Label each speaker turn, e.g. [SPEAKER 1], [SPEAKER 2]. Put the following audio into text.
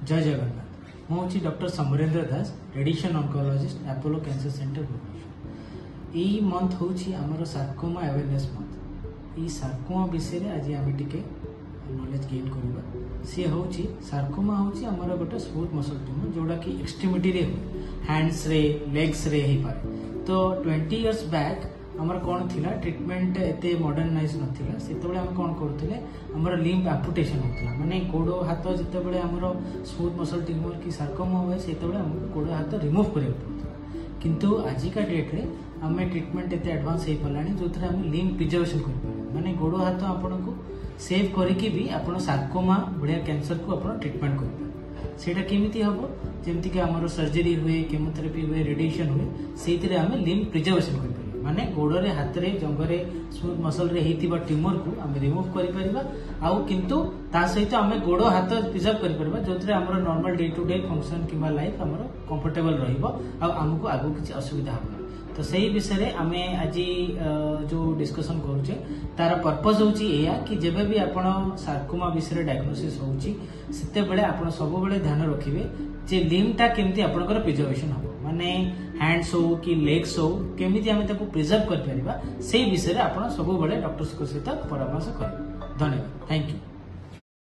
[SPEAKER 1] जय जगन्नाथ मुझे doctor Samarendra Das radiation oncologist Apollo cancer centre Bhubaneswar. यही मंथ हूँ आमर सार्कोमा अवेयरनेस मंथ। ये सार्कोमा विषय में आज आम टे नॉलेज गेन करवा। सी हूँ सार्कोमा हूँ आमर गोटे स्मूथ मसल ट्यूमर जोड़ा कि एक्सट्रीमिटी रे हैंड्स रे लेग्स रे ही पारे। तो 20 इयर्स बैक आमर कौन थिला ट्रीटमेंट एते मॉडर्नाइज नथिला। सेतबेले हम कौन करथले हमर लिम्ब एम्पुटेशन होतला माने गोड़ो हाथ जितेबेले हमर स्मूथ मसल ट्यूमर की सार्कोमा होय सेतबेले हम गोड़ो हाथ रिमूव करियो पड़थला। किंतु आजिका डेट रे हमें ट्रीटमेंट एते एडवांस हे पलानी जोथरे हम लिम्ब प्रिजर्वेशन कर पारे माने गोड़ो हाथ आपन को सेव करके भी आपन सार्कोमा बढ़िया कैंसर को आपन ट्रीटमेंट कर पारे। सेटा केमिति हबो जेमति कि हमर सर्जरी हुए केमोथेरेपी हुए रेडिएशन हुए सेतिरे हम लिम्ब प्रिजर्वेशन कर पारे माने गोड़े हाथ रे जंगरे स्मूथ मसल रे हेतिबा ट्यूमर को हम रिमूव करि परिबा आउ किंतु ता सहित हम गोड़ हाथ प्रिजर्व करि परिबा जोथरे हमर normal day to day function किबा लाइफ हमर कंफर्टेबल रहइबो आ हमको आगु किछि असुविधा हबो। तो सही विषय आम आज जो डिस्कसन करुचे तार पर्पज हूँ या कि जेबे भी आपण सार्कोमा विषय डायग्नोसिस होउची सेते बेले आपण सब बेले ध्यान रखिबे जे लिम्बटा केमती आपनकर प्रिजर्वेशन हो माने हैंड्स हो कि लेग्स हो केमिति आमे ताको प्रिजर्व कर परिबा सेही विषय आपण सब बेले डॉक्टर्स को सहित परामर्श करिबा। धन्यवाद। Thank you.